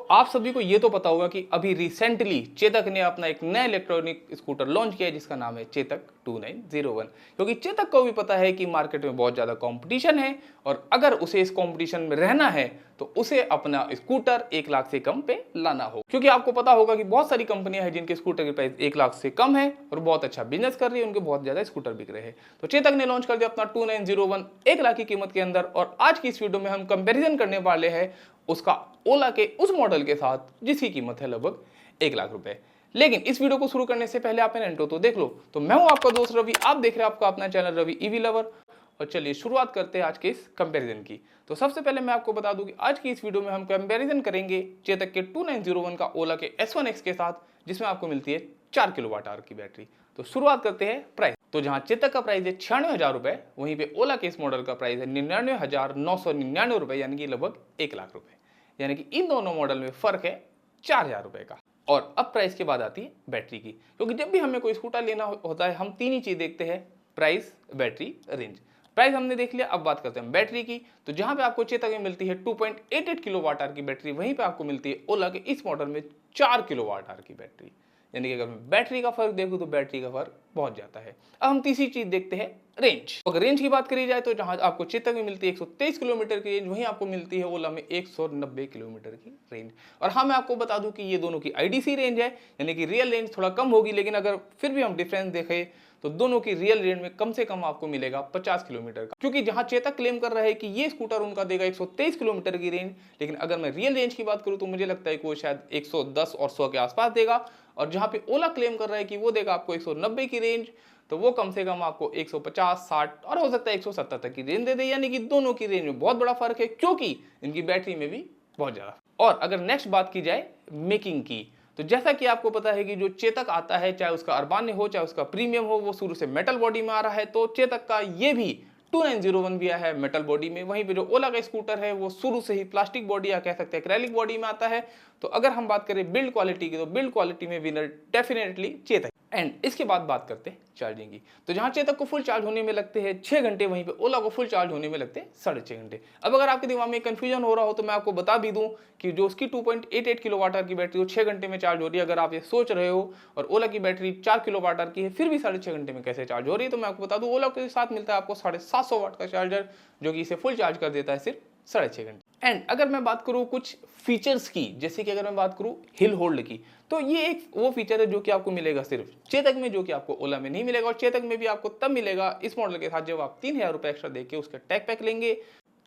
आप सभी को ये तो पता होगा कि अभी रिसेंटली चेतक ने अपना एक नया इलेक्ट्रॉनिक स्कूटर लॉन्च किया है जिसका नाम है चेतक 2901। क्योंकि चेतक को भी पता है कि मार्केट में बहुत ज़्यादा कंपटीशन है और अगर उसे इस कंपटीशन में रहना है तो उसे अपना स्कूटर 1 लाख से कम पे लाना हो। क्योंकि आपको पता होगा कि बहुत सारी कंपनियां हैं जिनके स्कूटर की प्राइस 1 लाख से कम है और बहुत अच्छा बिजनेस कर रही है, उनके बहुत ज़्यादा स्कूटर बिक रहे हैं। तो चेतक ने लॉन्च कर दिया अपना 2901 1 लाख की कीमत के अंदर। और आज की इस वीडियो में हम कंपेरिजन करने वाले हैं उसका ओला के उस मॉडल के साथ जिसकी कीमत है लगभग 1 लाख रुपए। लेकिन इस वीडियो को शुरू करने से पहले आप इंट्रो तो देख लो। तो मैं हूं आपका दोस्त रवि, आप देख रहे हैं आपका अपना चैनल रवि ईवी लवर। और चलिए शुरुआत करते हैं आज के इस कंपैरिजन की। तो सबसे पहले मैं आपको बता दूं कि आज की इस वीडियो में हम कंपैरिजन करेंगे चेतक के 2901 का ओला के S1X के साथ, जिसमें आपको मिलती है 4 किलोवाट आवर की बैटरी। तो शुरुआत करते हैं प्राइस। तो जहां चेतक का प्राइस है 96,000 रुपए, वहीं पे ओला के इस मॉडल का प्राइस है 99,999 रुपए, यानी कि लगभग 1 लाख रुपए। यानी कि इन दोनों मॉडल में फर्क है 4,000 रुपए का। और अब प्राइस के बाद आती है बैटरी की, क्योंकि जब भी हमें कोई स्कूटर लेना होता है हम तीन ही चीज देखते हैं, प्राइस, बैटरी, रेंज। प्राइस हमने देख लिया, अब बात करते हैं बैटरी की। तो जहां पे आपको चेतक में मिलती है 2.88 किलोवाट आवर की बैटरी, वहीं पे आपको मिलती है ओला के इस मॉडल में 4 किलोवाट आवर की बैटरी। यानी कि अगर मैं बैटरी का फर्क देखूं तो बैटरी का फर्क बहुत जाता है। अब हम तीसरी चीज देखते हैं, रेंज। अगर रेंज की बात करी जाए तो जहां आपको चेतक में मिलती है 123 किलोमीटर की रेंज, वहीं आपको मिलती है ओला में 190 किलोमीटर की रेंज। और हाँ, मैं आपको बता दूं कि ये दोनों की आईडीसी रेंज है, यानी कि रियल रेंज थोड़ा कम होगी, लेकिन अगर फिर भी हम डिफरेंस देखें तो दोनों की रियल रेंज में कम से कम आपको मिलेगा 50 किलोमीटर का। क्योंकि जहां चेतक क्लेम कर रहा है कि ये स्कूटर उनका देगा 123 किलोमीटर की रेंज, लेकिन अगर मैं रियल रेंज की बात करूं तो मुझे लगता है कि वो शायद 110 और 100 के आसपास देगा। और जहां पे ओला क्लेम कर रहा है कि वो देगा आपको 190 की रेंज, तो वो कम से कम आपको 150, 60 और हो सकता है 170 तक की रेंज दे दे। यानी कि दोनों की रेंज में बहुत बड़ा फर्क है, क्योंकि इनकी बैटरी में भी बहुत ज्यादा। और अगर नेक्स्ट बात की जाए मेकिंग की, तो जैसा कि आपको पता है कि जो चेतक आता है, चाहे उसका अर्बान्य हो चाहे उसका प्रीमियम हो, वो शुरू से मेटल बॉडी में आ रहा है। तो चेतक का ये भी 2901 भी आया है मेटल बॉडी में। वहीं पे जो ओला का स्कूटर है वो शुरू से ही प्लास्टिक बॉडी या कह सकते हैं एक्रेलिक बॉडी में आता है। तो अगर हम बात करें बिल्ड क्वालिटी की, तो बिल्ड क्वालिटी में विनर डेफिनेटली चेतक। एंड इसके बाद बात करते हैं चार्जिंग की। तो जहां चेतक को फुल चार्ज होने में लगते हैं 6 घंटे, वहीं पे ओला को फुल चार्ज होने में लगते हैं 6.5 घंटे। अब अगर आपके दिमाग में कंफ्यूजन हो रहा हो तो मैं आपको बता भी दूं कि जो उसकी 2.88 किलोवाट आवर की बैटरी वो 6 घंटे में चार्ज हो रही है। अगर आप ये सोच रहे हो और ओला की बैटरी 4 किलोवाट आवर की है फिर भी 6.5 घंटे में कैसे चार्ज हो रही है, तो मैं आपको बता दूं ओला के साथ मिलता है आपको 750 वाट का चार्जर, जो कि इसे फुल चार्ज कर देता है सिर्फ 6.5 घंटे। एंड अगर मैं बात करूं कुछ फीचर्स की, जैसे कि अगर मैं बात करूं हिल होल्ड की, तो ये एक वो फीचर है जो कि आपको मिलेगा सिर्फ चेतक में, जो कि आपको ओला में नहीं मिलेगा। और चेतक में भी आपको तब मिलेगा इस मॉडल के साथ जब आप 3,000 रुपए एक्स्ट्रा देके उसका टैग पैक लेंगे,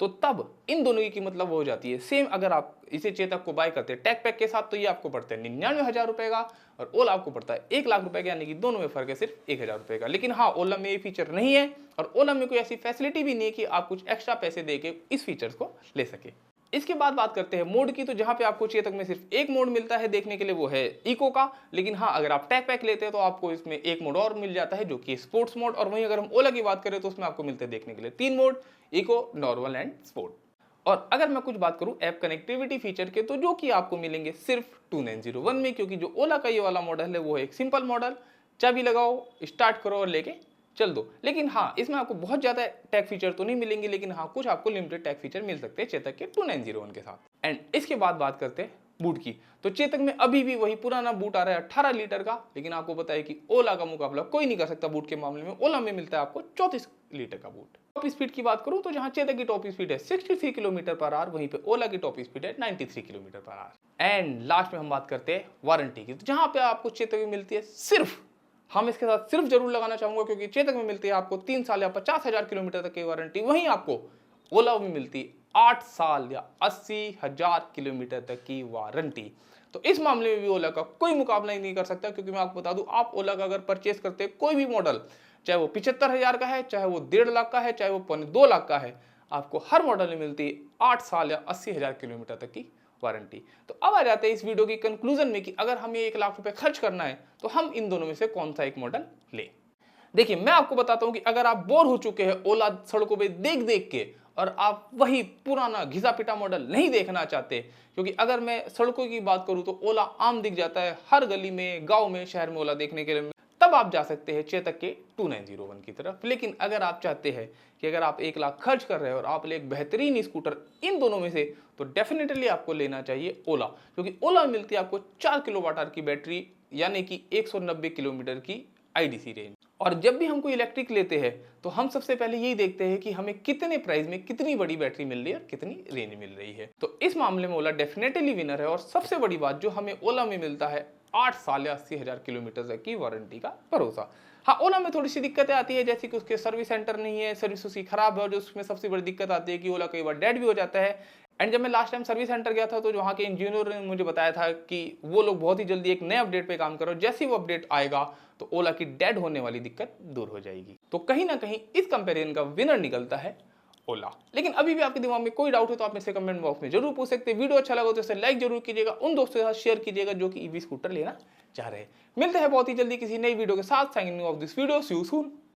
तो तब इन दोनों की कीमत लगभग हो जाती है सेम। अगर आप इसे चेतक को बाय करते हैं टैग पैक के साथ तो ये आपको पड़ता है 99,000 रुपए का, और ओला आपको पड़ता है 1 लाख रुपए का। यानी कि दोनों में फर्क है सिर्फ 1,000 रुपए का। लेकिन हाँ, ओला में ये फीचर नहीं है और ओला में कोई ऐसी फैसिलिटी भी नहीं है कि आप कुछ एक्स्ट्रा पैसे देके इस फीचर्स को ले सके। इसके बाद बात करते हैं मोड की। तो जहां पे आपको चेतक में सिर्फ एक मोड मिलता है देखने के लिए, वो है इको का। लेकिन हाँ, अगर आप टैग पैक लेते हैं तो आपको इसमें एक मोड और मिल जाता है जो कि स्पोर्ट्स मोड। और वहीं अगर हम ओला की बात करें तो उसमें आपको मिलते हैं देखने के लिए 3 mode, eco, normal and sport. और अगर मैं कुछ बात करूं ऐप कनेक्टिविटी फीचर के, तो जो कि आपको मिलेंगे सिर्फ 2901 में, क्योंकि जो ओला का ये वाला मॉडल है वो है एक सिंपल मॉडल, चाबी लगाओ, स्टार्ट करो और लेके चल दो। लेकिन हाँ, इसमें आपको बहुत ज्यादा टैग फीचर तो नहीं मिलेंगे, लेकिन हाँ कुछ आपको लिमिटेड टैग फीचर मिल सकते हैं चेतक के 2901 के साथ। एंड इसके बाद बात करते हैं बूट की। तो चेतक में अभी भी वही पुराना बूट आ रहा है 18 लीटर का, लेकिन आपको पता है कि ओला का मुकाबला कोई नहीं कर सकता बूट के मामले में। ओला में मिलता है आपको 34 लीटर का बूट। टॉप स्पीड की बात करूं तो जहां चेतक की टॉप स्पीड है 63 किलोमीटर पर आवर, वहीं पे ओला की टॉप स्पीड है 93 kilometre per hour. And last में हम बात करते हैं वारंटी की। तो जहां पे आपको चेतक में मिलती है सिर्फ, हम इसके साथ सिर्फ जरूर लगाना चाहूंगा क्योंकि चेतक में मिलती है आपको 3 साल या 50,000 किलोमीटर तक की वारंटी, वहीं आपको ओला में मिलती है 8 साल या 80,000 किलोमीटर तक की वारंटी। तो इस मामले में भी ओला का कोई मुकाबला ही नहीं कर सकता, क्योंकि मैं आपको बता दूं, आप ओला का अगर परचेस करते हैं कोई भी मॉडल, चाहे वो 75,000 का है, चाहे वो 1.5 लाख का है, चाहे वो 2 लाख का है, आपको हर मॉडल में मिलती है 8 साल या 80,000 किलोमीटर तक की वारंटी। तो अब आ जाते हैं इस वीडियो की कंक्लूजन में कि अगर हमें 1 लाख रुपए खर्च करना है तो हम इन दोनों में से कौन सा एक मॉडल ले। देखिए, मैं आपको बताता हूं कि अगर आप बोर हो चुके हैं ओला सड़कों पे देख देख के और आप वही पुराना घिसा पिटा मॉडल नहीं देखना चाहते, क्योंकि अगर मैं सड़कों की बात करूं तो ओला आम दिख जाता है हर गली में, गांव में, शहर में ओला देखने के लिए, तब तब आप जा सकते हैं चेतक के 2901 की तरफ। लेकिन अगर आप चाहते हैं कि अगर आप 1 लाख खर्च कर रहे हैं और आप ले एक बेहतरीन स्कूटर इन दोनों में से, तो डेफिनेटली आपको लेना चाहिए ओला, क्योंकि ओला में मिलती है आपको 4 किलोवाट आवर की बैटरी, यानी कि 190 किलोमीटर की आईडीसी रेंज। और जब भी हम कोई इलेक्ट्रिक लेते हैं तो हम सबसे पहले यही देखते हैं कि हमें कितने प्राइस में कितनी बड़ी बैटरी मिल रही है और कितनी रेंज मिल रही है। तो इस मामले में ओला डेफिनेटली विनर है। और सबसे बड़ी बात जो हमें ओला में मिलता है, 8 साल या 80,000 किलोमीटर तक की वारंटी का भरोसा। हाँ, ओला में थोड़ी सी दिक्कतें आती है, जैसे कि उसके सर्विस सेंटर नहीं है, सर्विस उसकी खराब है, और जो उसमें सबसे बड़ी दिक्कत आती है कि ओला कई बार डेड भी हो जाता है। एंड जब मैं लास्ट टाइम सर्विस सेंटर गया था तो वहाँ के इंजीनियर ने मुझे बताया था कि वो लोग बहुत ही जल्दी एक नए अपडेट पे काम करो, जैसे ही वो अपडेट आएगा तो ओला की डेड होने वाली दिक्कत दूर हो जाएगी। तो कहीं ना कहीं इस कंपेरिजन का विनर निकलता है ओला। लेकिन अभी भी आपके दिमाग में कोई डाउट है तो आप मेरे से कमेंट बॉक्स में जरूर पूछ सकते हैं। वीडियो अच्छा लगा तो इसे लाइक जरूर कीजिएगा, उन दोस्तों के साथ शेयर कीजिएगा जो कि ईवी स्कूटर लेना चाह रहे हैं। मिलते हैं बहुत ही जल्दी किसी नई वीडियो के साथ। Signing off this video, see you soon.